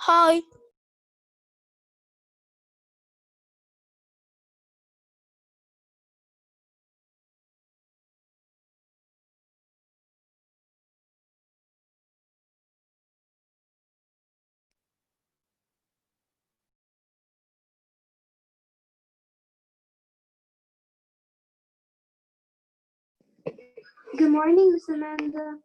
Hi. Good morning, Miss Amanda.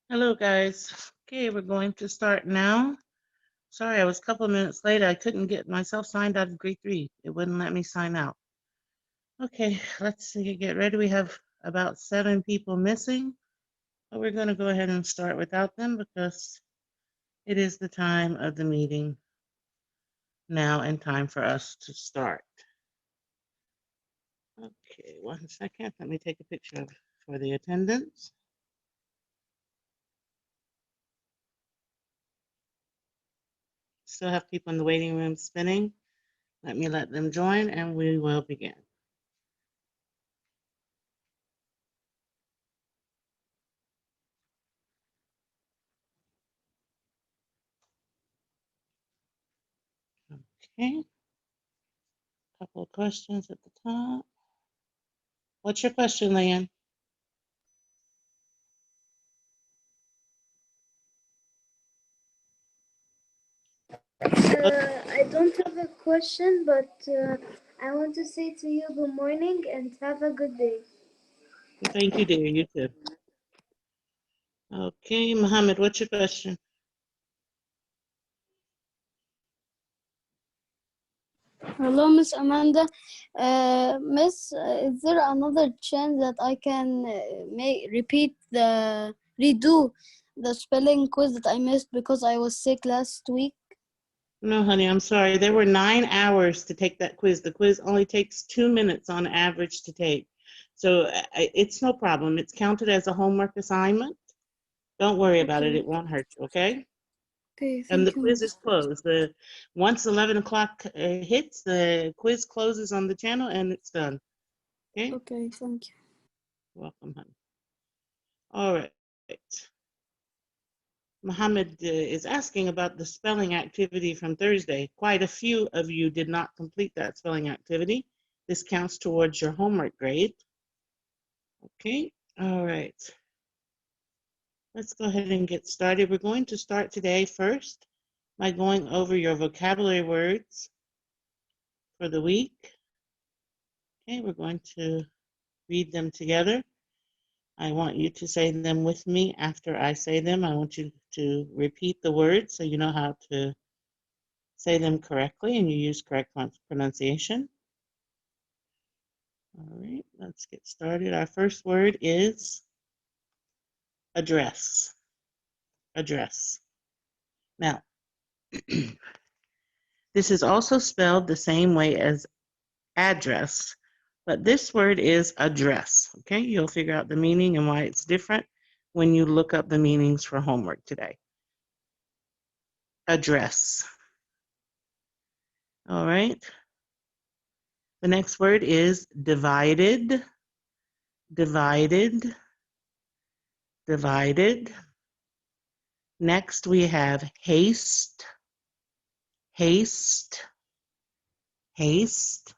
Hello, guys. Okay, we're going to start now. Sorry, I was a couple of minutes late. I couldn't get myself signed out of grade 3. It wouldn't let me sign out. Okay, let's see, get ready. We have about 7 people missing, but we're going to go ahead and start without them because it is the time of the meeting now and time for us to start. Okay, 1 second. Let me take a picture for the attendance. Still have people in the waiting room spinning. Let me let them join and we will begin. Okay. Couple of questions at the top. What's your question, Leanne? I don't have a question, but I want to say to you good morning and have a good day. Thank you, dear. You too. Okay, Mohammed, what's your question? Hello, Miss Amanda. Miss, is there another chance that I can redo the spelling quiz that I missed because I was sick last week? No, honey, I'm sorry. There were 9 hours to take that quiz. The quiz only takes 2 minutes on average to take. So it's no problem. It's counted as a homework assignment. Don't worry about it. It won't hurt you, okay? Okay, And the thank you. quiz is closed. Once 11 o'clock hits, the quiz closes on the channel and it's done. Okay? Okay, thank you. Welcome, honey. All right. Mohammed is asking about the spelling activity from Thursday. Quite a few of you did not complete that spelling activity. This counts towards your homework grade. Okay, all right. Let's go ahead and get started. We're going to start today first by going over your vocabulary words for the week. Okay, we're going to read them together. I want you to say them with me after I say them. I want you to repeat the words so you know how to say them correctly and you use correct pronunciation. All right, let's get started. Our first word is address. Address. Now, this is also spelled the same way as address, but this word is address. Okay, you'll figure out the meaning and why it's different when you look up the meanings for homework today. Address. All right. The next word is divided. Divided. Divided. Next, we have haste, haste, haste.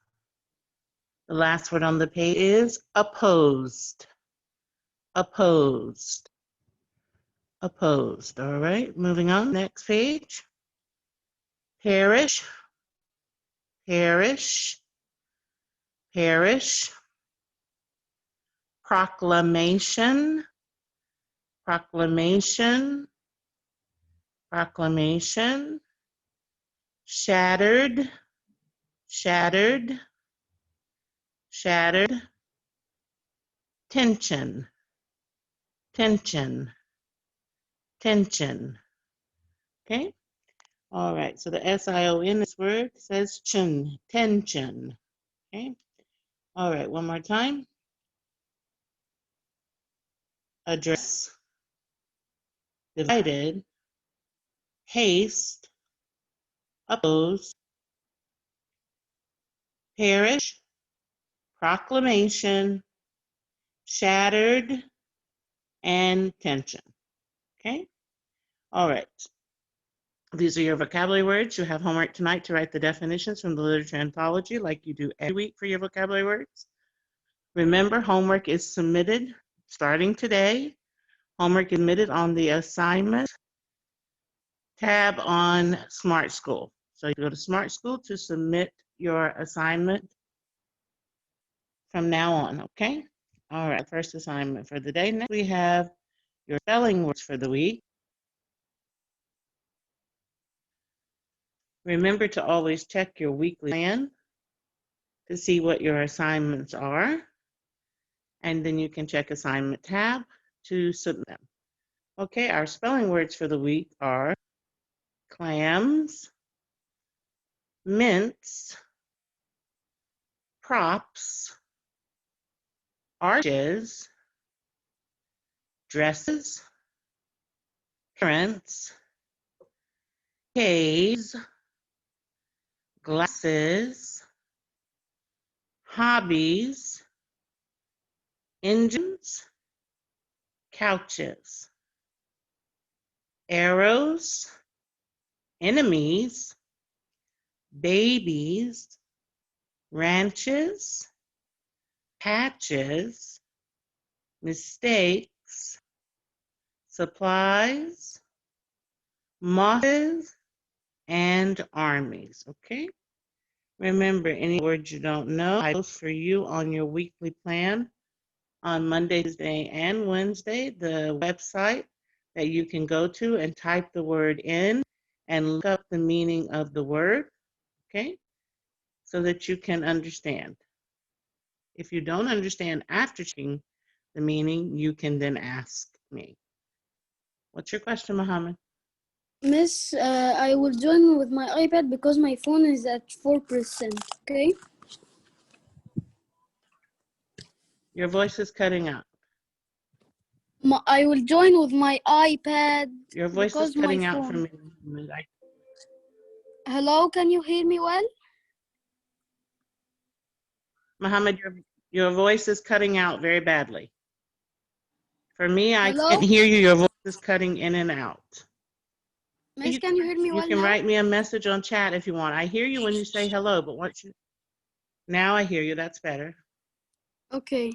The last word on the page is opposed, opposed, opposed. All right, moving on. Next page. Perish, perish, perish. Proclamation, proclamation, proclamation. Shattered, shattered, shattered. Tension, tension, tension. Okay? All right, so the SION in this word says chun, tension. Okay? All right, one more time. Address, divided, haste, oppose, perish, proclamation, shattered, and tension. Okay? All right. These are your vocabulary words. You have homework tonight to write the definitions from the literature anthology like you do every week for your vocabulary words. Remember, homework is submitted starting today. Homework admitted on the assignment tab on Smart School. So you go to Smart School to submit your assignment from now on, okay? All right, first assignment for the day. Next, we have your spelling words for the week. Remember to always check your weekly plan to see what your assignments are. And then you can check assignment tab to submit them. Okay, our spelling words for the week are clams, mints, props, arches, dresses, parents, caves, glasses, hobbies, engines, couches, arrows, enemies, babies, ranches, patches, mistakes, supplies, mosses, and armies. Okay? Remember, any words you don't know, I post for you on your weekly plan on Monday, Tuesday, and Wednesday, the website that you can go to and type the word in and look up the meaning of the word, okay, so that you can understand. If you don't understand after checking the meaning, you can then ask me. What's your question, Mohammed? Miss, I will join with my iPad because my phone is at 4%, okay? Your voice is cutting out. I will join with my iPad Your voice is because my cutting out for phone. me. Hello, can you hear me well? Mohammed, your voice is cutting out very badly. For me, I Hello? can't hear you. Your voice is cutting in and out. Miss, can you hear me You well can now? write me a message on chat if you want. I hear you when you say hello, but once you... Now I hear you. That's better. Okay.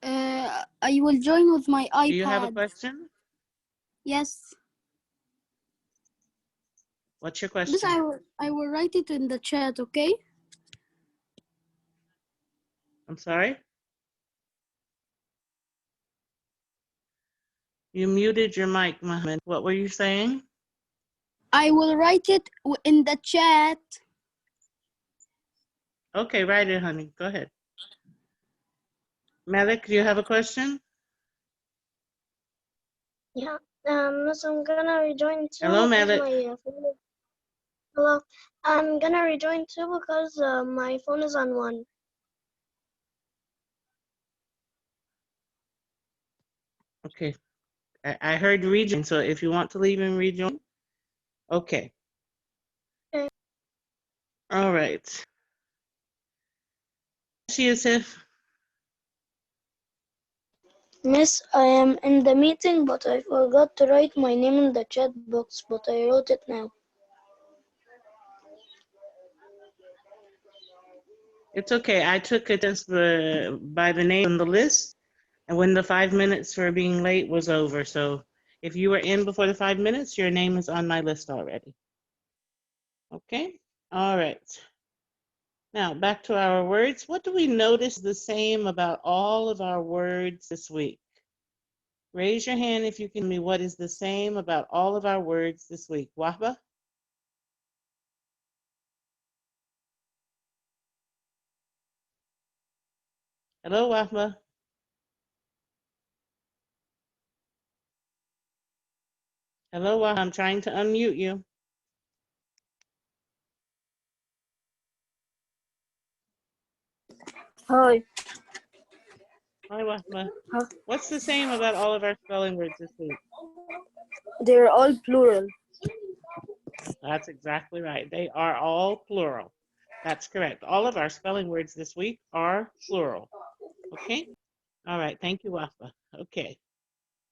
I will join with my iPad. Do you have a question? Yes. What's your Miss, question? I will write it in the chat, okay? I'm sorry? You muted your mic, Mohammed. What were you saying? I will write it in the chat. Okay, write it, honey. Go ahead. Malik, do you have a question? Yeah, Miss, I'm gonna rejoin too Hello, because Malik. my phone is... Hello, I'm gonna rejoin too because my phone is on 1. Okay. I heard rejoin, so if you want to leave and rejoin, okay. Okay. All right. She is if. Miss, I am in the meeting, but I forgot to write my name in the chat box, but I wrote it now. It's okay. I took attendance by the name on the list, and when the 5 minutes for being late was over. So if you were in before the 5 minutes, your name is on my list already. Okay? All right. Now back to our words. What do we notice the same about all of our words this week? Raise your hand if you can tell me what is the same about all of our words this week. Wahba? Hello, Wahba. Hello, Wahba. I'm trying to unmute you. Hi. Hi, Wahba. Huh? What's the same about all of our spelling words this week? They're all plural. That's exactly right. They are all plural. That's correct. All of our spelling words this week are plural. Okay? All right. Thank you, Wahba. Okay.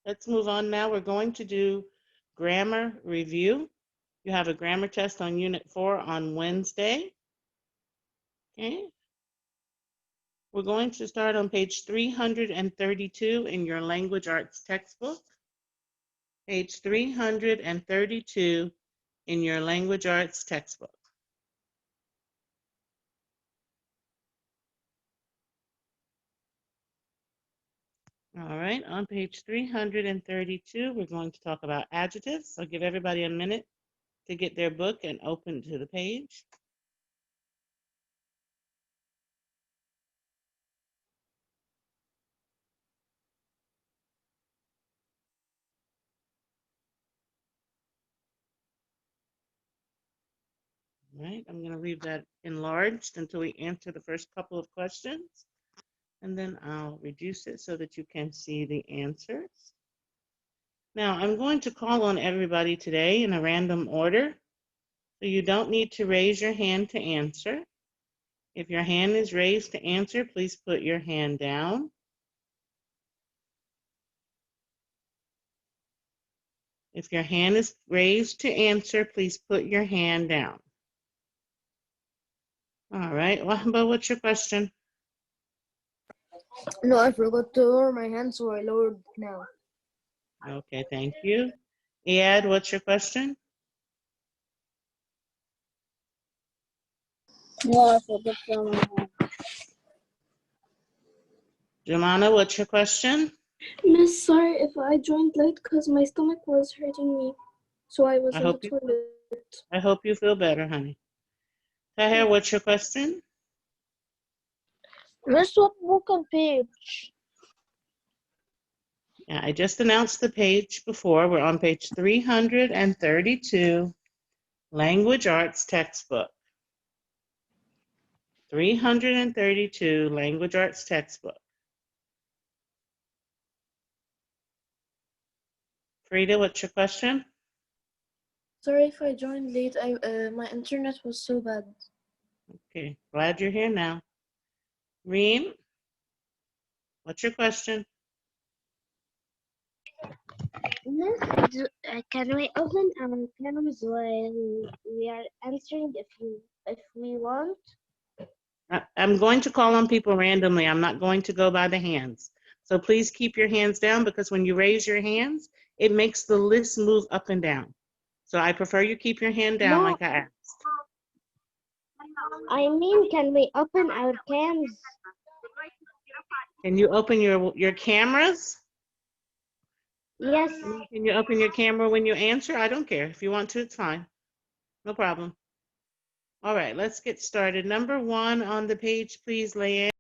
Let's move on now. We're going to do grammar review. You have a grammar test on Unit 4 on Wednesday. Okay? We're going to start on page 332 in your language arts textbook. Page 332 in your language arts textbook. All right, on page 332, we're going to talk about adjectives. I'll give everybody a minute to get their book and open to the page. All right, I'm going to leave that enlarged until we answer the first couple of questions, and then I'll reduce it so that you can see the answers. Now, I'm going to call on everybody today in a random order, so you don't need to raise your hand to answer. If your hand is raised to answer, please put your hand down. If your hand is raised to answer, please put your hand down. All right, Wahba, what's your question? No, I forgot to lower my hand, so I lowered it now. Okay, thank you. Iyad, what's your question? No, I forgot to lower my hand. Jumana, what's your question? Miss, sorry if I joined late because my stomach was hurting me, so I was I in the hope you toilet. feel better, honey. Tahir, what's your question? Miss, what book and page? Yeah, I just announced the page before. We're on page 332, Language Arts Textbook. 332, Language Arts Textbook. Frida, what's your question? Sorry if I joined late. My internet was so bad. Okay, glad you're here now. Reem, what's your question? Miss, can we open our cams while we are answering if we want? I'm going to call on people randomly. I'm not going to go by the hands. So please keep your hands down, because when you raise your hands, it makes the list move up and down. So I prefer you keep your hand down like I asked. I mean, can we open our cams? Can you open your cameras? Yes. Can you open your camera when you answer? I don't care. If you want to, it's fine. No problem. All right, let's get started. Number 1 on the page, please, Leanne.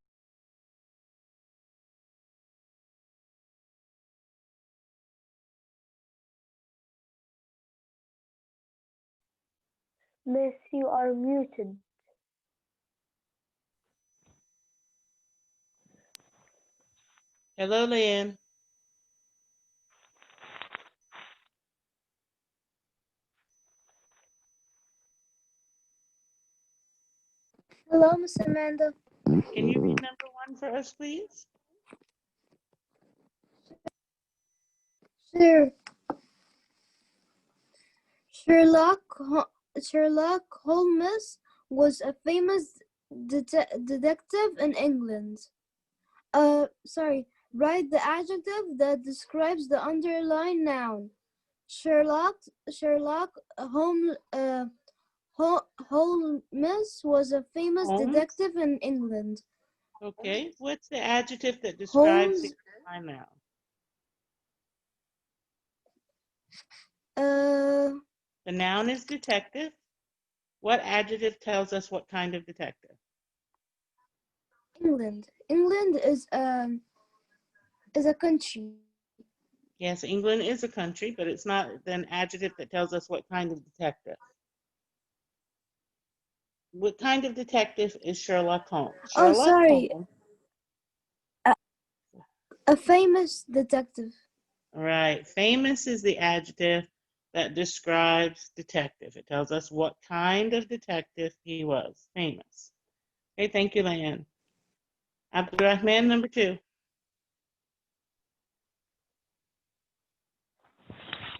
Miss, you are muted. Hello, Leanne. Hello, Miss Amanda. Can you read number 1 for us, please? Sure. Sherlock Holmes was a famous detective in England. Sorry. Write the adjective that describes the underlying noun. Sherlock Holmes was a famous Holmes. detective in England. Okay. What's the adjective that describes the Holmes. noun? The noun is detective. What adjective tells us what kind of detective? England. England is a country. Yes, England is a country, but it's not an adjective that tells us what kind of detective. What kind of detective is Sherlock Holmes? Oh, Sherlock sorry. Holmes. A famous detective. Right. Famous is the adjective that describes detective. It tells us what kind of detective he was. Famous. Okay, thank you, Leanne. Abdurrahman, number 2.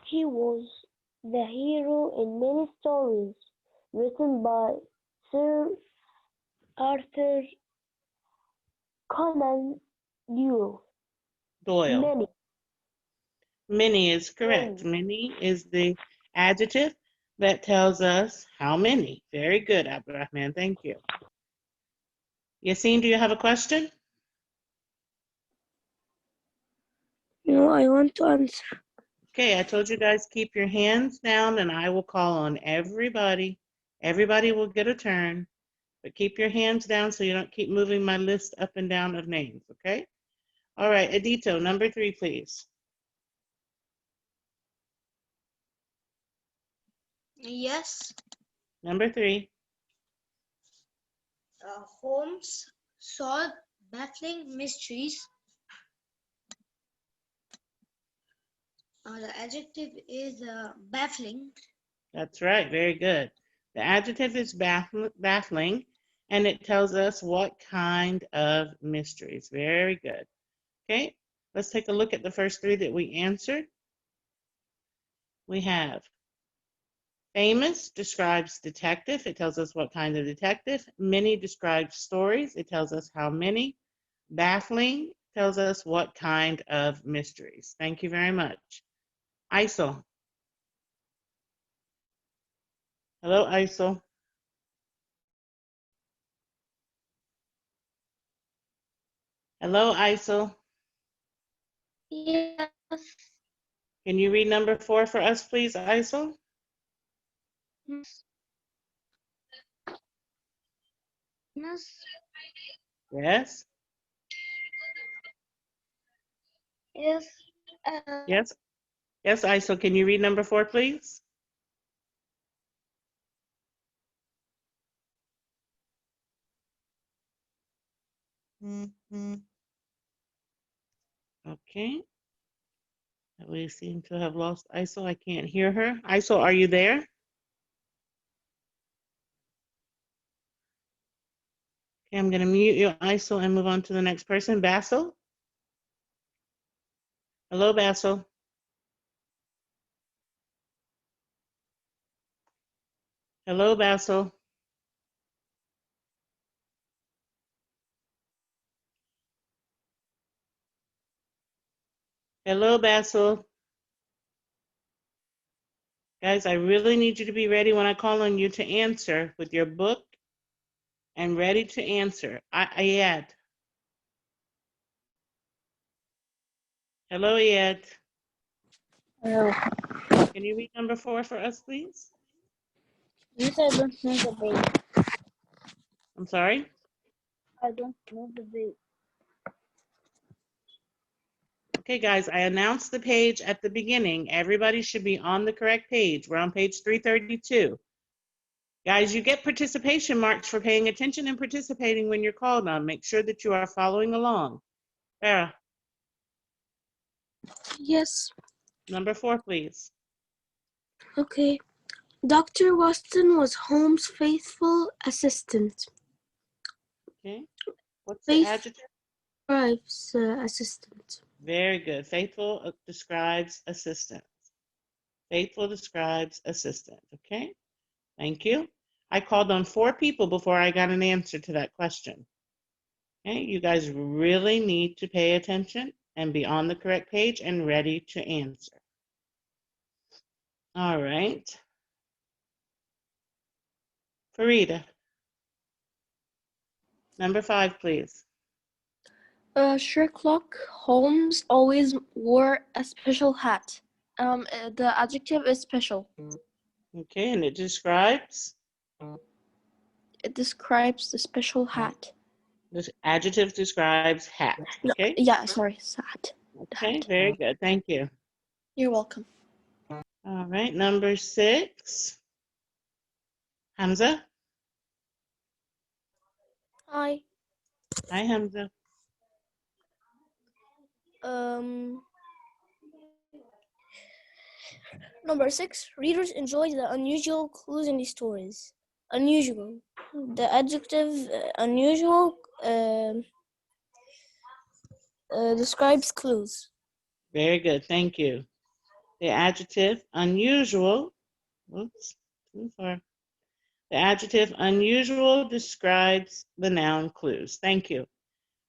He was the hero in many stories written by Sir Arthur Conan Doyle. Doyle. Many is correct. Many. Many is the adjective that tells us how many. Very good, Abdurrahman. Thank you. Yassine, do you have a question? No, I want to answer. Okay, I told you guys keep your hands down and I will call on everybody. Everybody will get a turn, but keep your hands down so you don't keep moving my list up and down of names, okay? All right, Edito, number 3, please. Yes. Number 3. Holmes solved baffling mysteries. The adjective is baffling. That's right, very good. The adjective is baffling, and it tells us what kind of mysteries. Very good. Okay, let's take a look at the first 3 that we answered. We have famous describes detective. It tells us what kind of detective. Many describes stories. It tells us how many. Baffling tells us what kind of mysteries. Thank you very much. Isel. Hello, Isel. Hello, Isel. Yes. Can you read number 4 for us, please, Isel? Yes. Yes. Yes. Yes. Yes, Isel. Can you read number 4, please? Okay. We seem to have lost Isel. I can't hear her. Isel, are you there? Okay, I'm going to mute you, Isel, and move on to the next person. Basil? Hello, Basil. Hello, Basil. Hello, Basil. Guys, I really need you to be ready when I call on you to answer with your book and ready to answer. Ayad. Hello, Ayad. Hello. Can you read number 4 for us, please? Yes, I don't know the date. I'm sorry? I don't know the date. Okay, guys, I announced the page at the beginning. Everybody should be on the correct page. We're on page 332. Guys, you get participation marks for paying attention and participating when you're called on. Make sure that you are following along. Farah, Yes. number 4, please. Okay. Dr. Watson was Holmes' faithful assistant. Okay. What's the adjective? Wife's assistant. Very good. Faithful describes assistant. Faithful describes assistant. Okay, thank you. I called on 4 people before I got an answer to that question. Okay, you guys really need to pay attention and be on the correct page and ready to answer. All right. Farida. Number 5, please. Sherlock Holmes always wore a special hat. The adjective is special. Okay, and it describes? It describes the special hat. This adjective describes hat. No, Okay. yeah, sorry, hat. Okay, Hat. very good. Thank you. You're welcome. All right, number 6. Hamza. Hi. Hi, Hamza. Number 6. Readers enjoy the unusual clues in the stories. Unusual. The adjective unusual describes clues. Very good. Thank you. The adjective unusual. Oops, too far. The adjective unusual describes the noun clues. Thank you.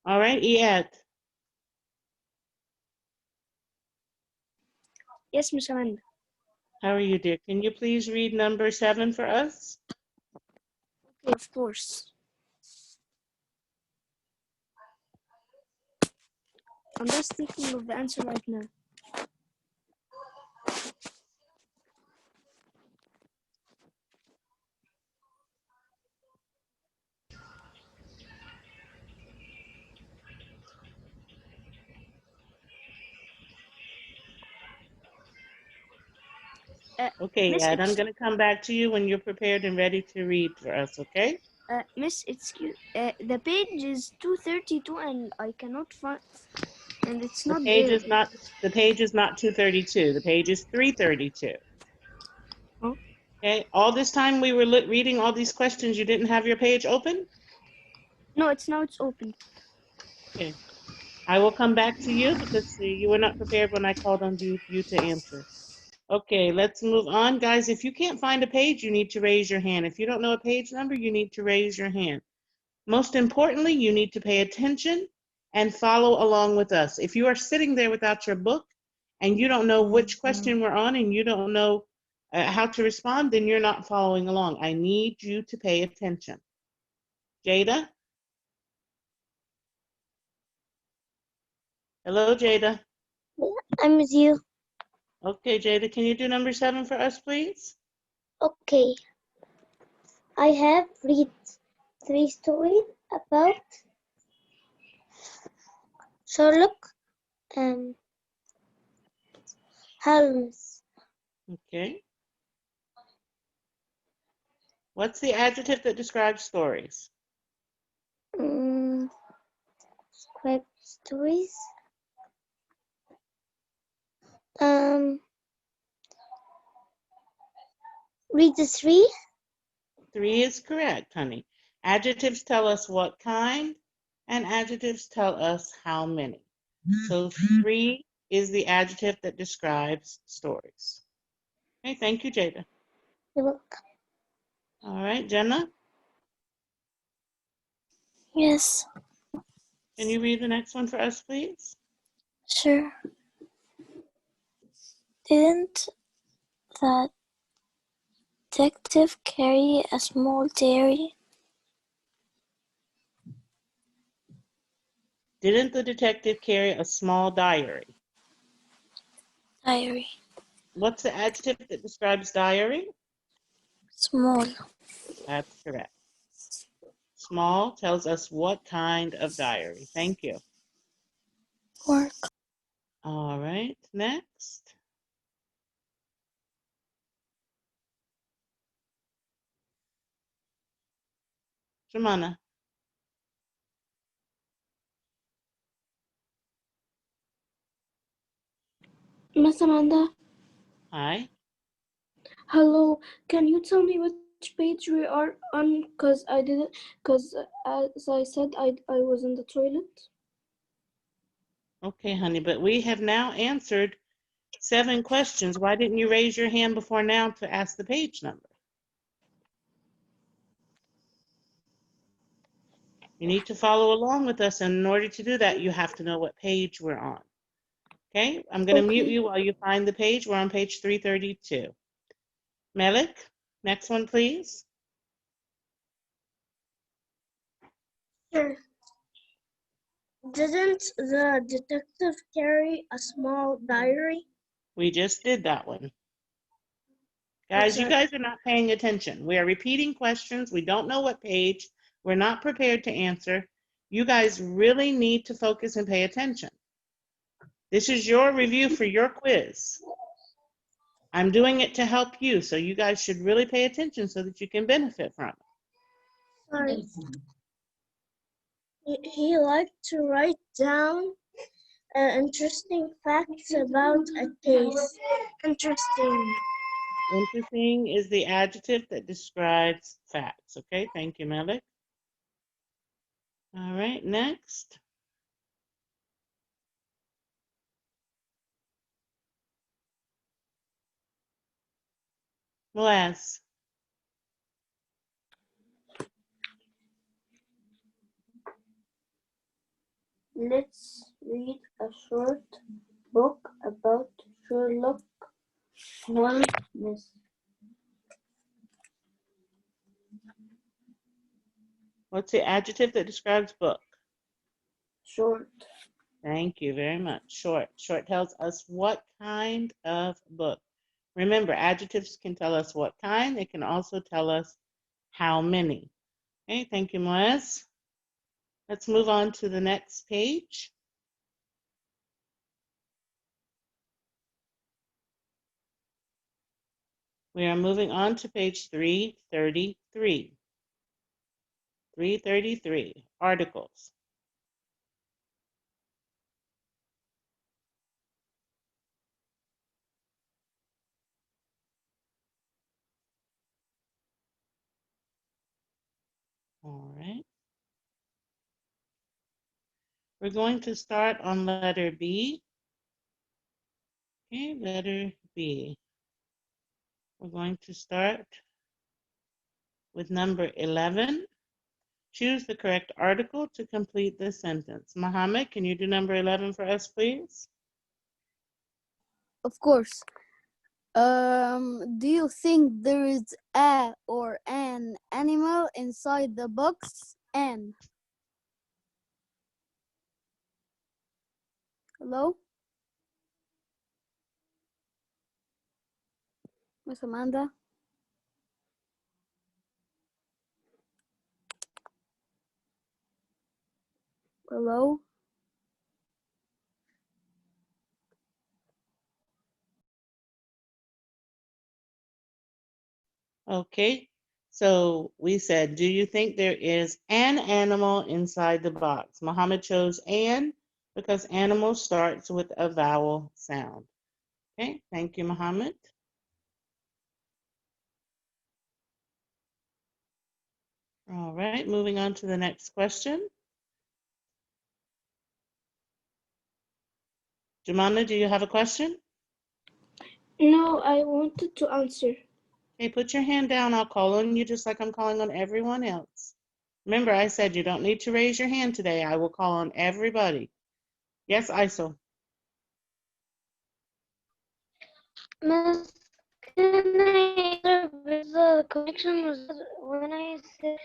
All right, Iyad. Yes, Miss Amanda. How are you, dear? Can you please read number 7 for us? Okay, of course. I'm just thinking of the answer right now. Okay, Miss, Iyad, I'm going to come back to you when you're prepared and ready to read for us, okay? Miss, the page is 232 and I cannot find, and it's The not page there. is not 232. The page is 332. Oh. Okay, all this time we were reading all these questions, you didn't have your page open? No, it's open. Okay. I will come back to you because you were not prepared when I called on you to answer. Okay, let's move on. Guys, if you can't find a page, you need to raise your hand. If you don't know a page number, you need to raise your hand. Most importantly, you need to pay attention and follow along with us. If you are sitting there without your book and you don't know which question we're on and you don't know how to respond, then you're not following along. I need you to pay attention. Jada? Hello, Jada. I'm with you. Okay, Jada, can you do number 7 for us, please? Okay. I have read 3 stories about Sherlock Holmes. Okay. What's the adjective that describes stories? Describe stories. Read the 3. 3 is correct, honey. Adjectives tell us what kind, and adjectives tell us how many. So 3 is the adjective that describes stories. Okay, thank you, Jada. You're welcome. All right, Jenna, Yes, can you read the next one for us, please? sure. Didn't the detective carry a small diary? Didn't the detective carry a small diary? Diary. What's the adjective that describes diary? Small. That's correct. Small tells us what kind of diary. Thank you. Work. All right, next. Jemana. Miss Amanda, Hi. hello. Can you tell me which page we are on? Cause I didn't. Cause as I said, I was in the toilet. Okay, honey, but we have now answered 7 questions. Why didn't you raise your hand before now to ask the page number? You need to follow along with us, and in order to do that, you have to know what page we're on. Okay, I'm going to mute you while you find the page. We're on page 332. Melik, next one, please. Sure. Didn't the detective carry a small diary? We just did that one. Guys, you sorry. guys are not paying attention. We are repeating questions. We don't know what page. We're not prepared to answer. You guys really need to focus and pay attention. This is your review for your quiz. I'm doing it to help you, so you guys should really pay attention so that you can benefit from it. Sorry. He liked to write down interesting facts about a case. Interesting. Interesting is the adjective that describes facts. Okay, thank you, Melik. All right, next. Boaz. Let's read a short book about Sherlock Holmes. What's the adjective that describes book? Short. Thank you very much. Short. Short tells us what kind of book. Remember, adjectives can tell us what kind. They can also tell us how many. Okay, thank you, Moaz. Let's move on to the next page. We are moving on to page 333. 333, articles. All right. We're going to start on letter B. Okay, letter B. We're going to start with number 11. Choose the correct article to complete this sentence. Mohammed, can you do number 11 for us, please? Of course. Do you think there is a or an animal inside the box? An. Hello? Miss Amanda? Hello? Okay, so we said, do you think there is an animal inside the box? Mohammed chose an because animal starts with a vowel sound. Okay, thank you, Mohammed. All right, moving on to the next question. Jumana, do you have a question? No, I wanted to answer. Okay, put your hand down. I'll call on you just like I'm calling on everyone else. Remember, I said you don't need to raise your hand today. I will call on everybody. Yes, Isel. Miss, can I answer with the connection was when I said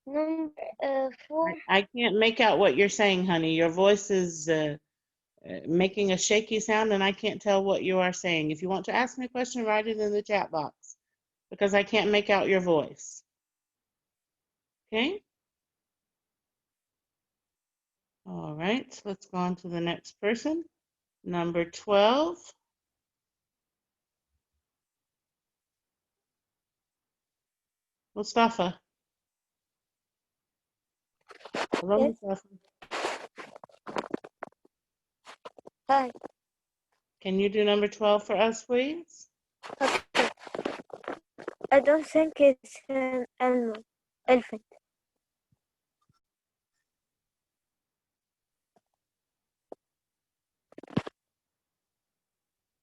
number 4? I can't make out what you're saying, honey. Your voice is making a shaky sound, and I can't tell what you are saying. If you want to ask me a question, write it in the chat box because I can't make out your voice. Okay? All right, let's go on to the next person. Number 12. Mustafa. Hello, Yes. Mustafa. Hi. Can you do number 12 for us, please? I don't think it's an animal. Elephant.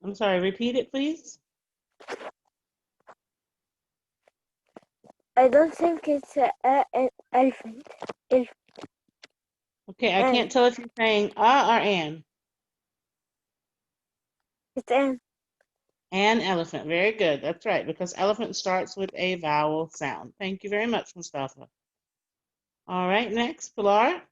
I'm sorry, repeat it, please. I don't think it's an elephant. Okay, I can't tell if you're saying or an. It's an. An elephant. Very good. That's right, because elephant starts with a vowel sound. Thank you very much, Mustafa. All right, next, Pilar.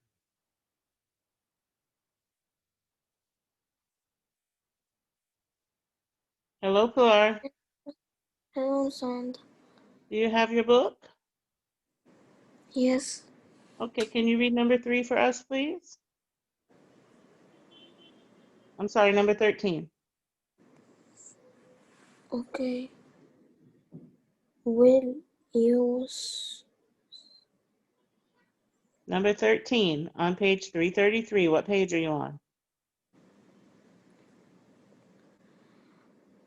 Hello, Pilar. Hello, sound. Do you have your book? Yes. Okay, can you read number 3 for us, please? I'm sorry, number 13. Okay. Will you Number 13 on page 333. What page are you on?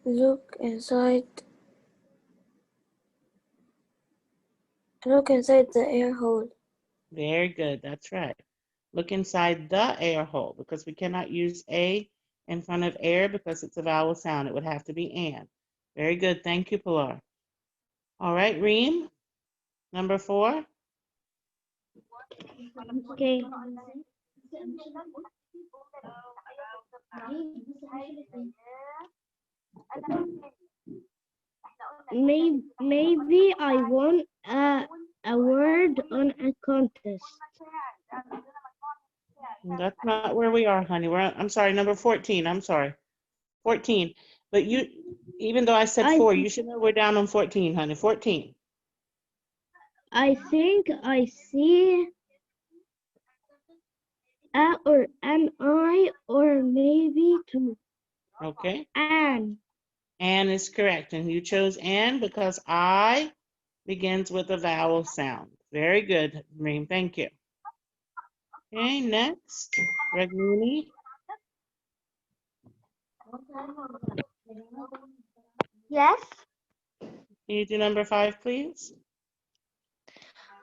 look inside the air hole? Very good. That's right. Look inside the air hole because we cannot use a in front of air because it's a vowel sound. It would have to be an. Very good. Thank you, Pilar. All right, Reem, number 4. Okay. Maybe I won a word on a contest. That's not where we are, honey. I'm sorry, number 14. I'm sorry. 14. But you, even though I said I 4, you should know we're down on 14, honey. 14. I think I see a or an I or maybe two. Okay. An. An is correct. And you chose an because I begins with a vowel sound. Very good, Reem. Thank you. Okay, next, Ragnini. Yes, Can you do number 5, please?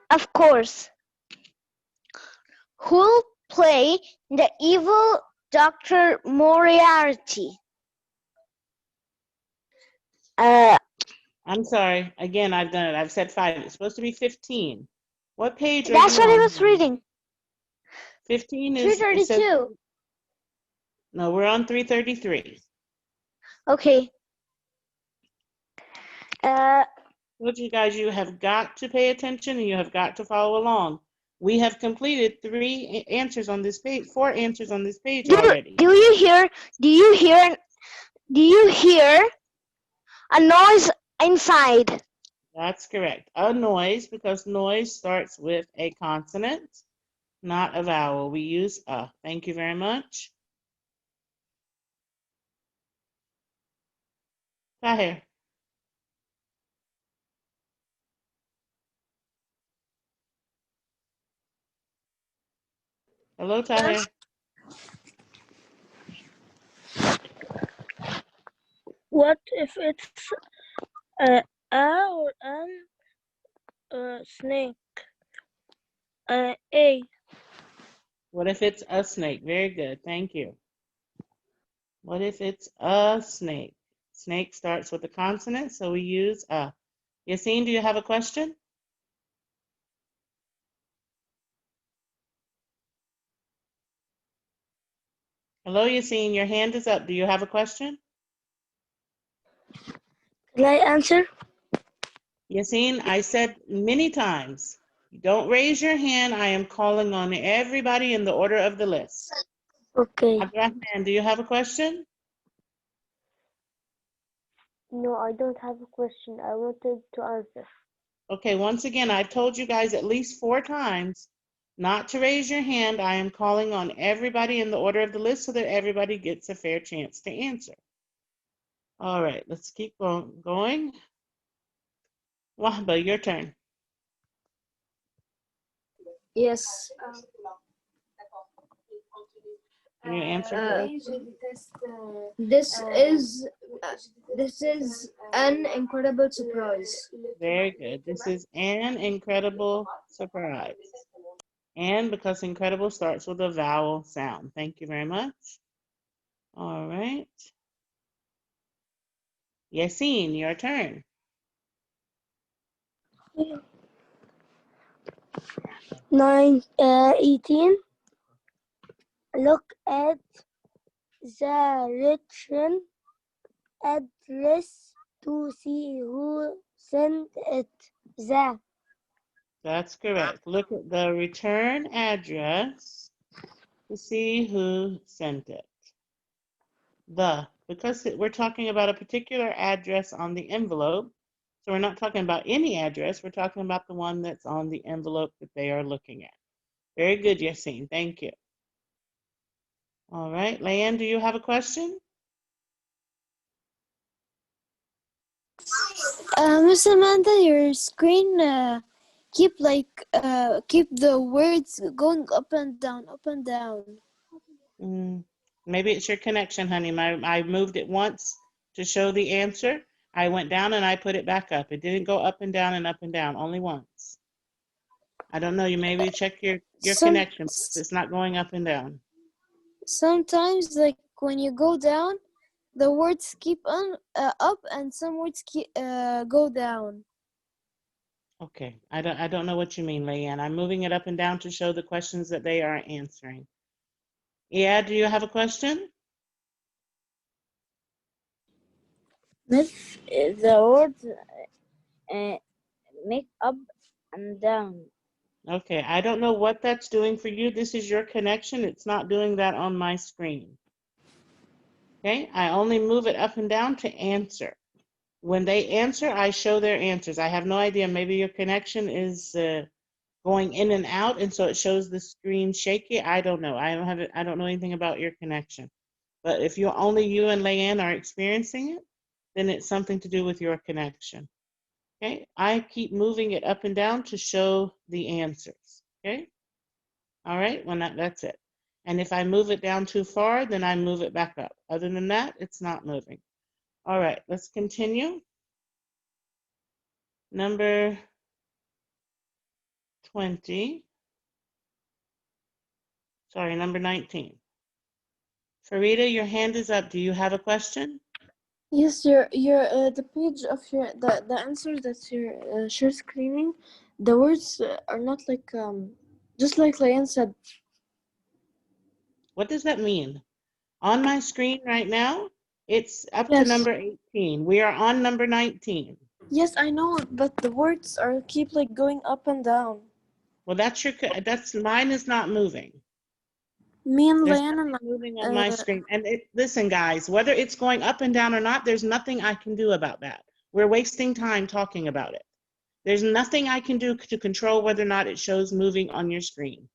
Of course. Who'll play the evil Dr. Moriarty? I'm sorry. Again, I've done it. I've said 5. It's supposed to be 15. What page are That's you what I on? was reading. 15 is, it says, 332. no, we're on 333. Okay. Told you guys you have got to pay attention and you have got to follow along. We have completed 3 answers on this page, 4 answers on this page already. Do you hear a noise inside? That's correct. A noise, because noise starts with a consonant, not a vowel. We use a. Thank you very much. Tahir. Hello, Tahir. What if it's a or an snake? A. What if it's a snake? Very good. Thank you. What if it's a snake? Snake starts with a consonant, so we use a. Yassine, do you have a question? Hello, Yassine, your hand is up. Do you have a question? Can I answer? Yassine, I said many times, don't raise your hand. I am calling on everybody in the order of the list. Okay. Abdurrahman, do you have a question? No, I don't have a question. I wanted to answer. Okay, once again, I've told you guys at least 4 times not to raise your hand. I am calling on everybody in the order of the list so that everybody gets a fair chance to answer. All right, let's keep going. Wahba, your turn. Yes. Can you answer for us? This is an incredible surprise. Very good. This is an incredible surprise. And because incredible starts with a vowel sound. Thank you very much. All right. Yassine, your turn. 18. Look at the written address to see who sent it. The That's correct. Look at the return address to see who sent it. Because we're talking about a particular address on the envelope, so we're not talking about any address, we're talking about the one that's on the envelope that they are looking at. Very good, Yassine. Thank you. All right, Leanne, do you have a question? Miss Amanda, your screen keep the words going up and down, up and down. Maybe it's your connection, honey. I moved it once to show the answer. I went down and I put it back up. It didn't go up and down, only once. I don't know. You maybe check your connection. It's not going up and down. Sometimes, like when you go down, the words keep on up, and some words keep go down. Okay, I don't know what you mean, Leanne. I'm moving it up and down to show the questions that they are answering. Yeah, do you have a question? Miss, the words make up and down. Okay, I don't know what that's doing for you. This is your connection. It's not doing that on my screen. Okay, I only move it up and down to answer. When they answer, I show their answers. I have no idea. Maybe your connection is going in and out, and so it shows the screen shaky. I don't know. I don't know anything about your connection. But if only you and Leanne are experiencing it, then it's something to do with your connection. Okay, I keep moving it up and down to show the answers. Okay, all right, that's it. And if I move it down too far, then I move it back up. Other than that, it's not moving. All right, let's continue. Number 20. Sorry, number 19. Farida, your hand is up. Do you have a question? Yes, your the page of the answers that you're share screening, the words are not like just like Leanne said. What does that mean? On my screen right now, it's up to Yes. number 18. We are on number 19. Yes, I know, but the words are keep like going up and down. Well, that's mine is not moving. Me and There's Leanne nothing moving on and my screen. And listen, guys, whether it's going up and down or not, there's nothing I can do about that. We're wasting time talking about it. There's nothing I can do to control whether or not it shows moving on your screen.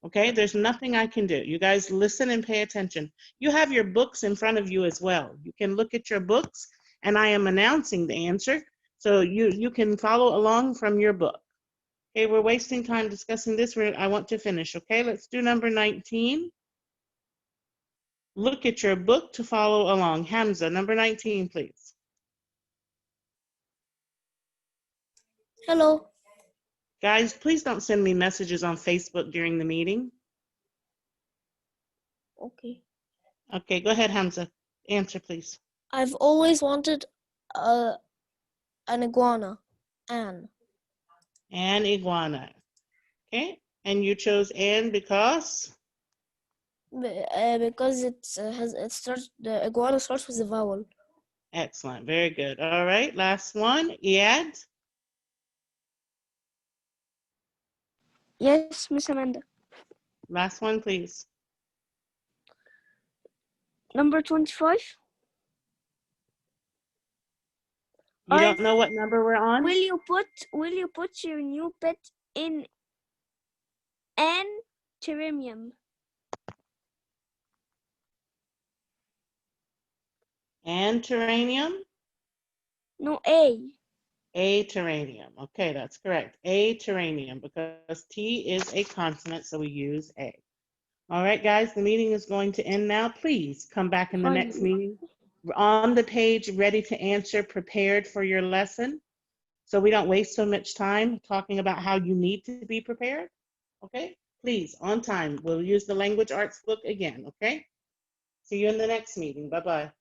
Okay, there's nothing I can do. You guys listen and pay attention. You have your books in front of you as well. You can look at your books, and I am announcing the answer, so you can follow along from your book. Okay, we're wasting time discussing this. I want to finish. Okay, let's do number 19. Look at your book to follow along. Hamza, number 19, please. hello. Guys, please don't send me messages on Facebook during the meeting. Okay. Okay, go ahead, Hamza. Answer, please. I've always wanted an iguana. An Iguana. Okay, and you chose Anne because? because the iguana starts with a vowel. Excellent, very good. All right, last one, Iad. Yes, Miss Amanda. Last one, please. Number 25. You don't know what number we're on? Will you put your new pet in an terrarium? And terrarium? No, A. A terrarium. Okay, that's correct. A terrarium, because T is a consonant, so we use A. All right, guys, the meeting is going to end now. Please come back in the next meeting. We're on the page, ready to answer, prepared for your lesson, so we don't waste so much time talking about how you need to be prepared. Okay, please, on time. We'll use the language arts book again, okay? See you in the next meeting. Bye-bye.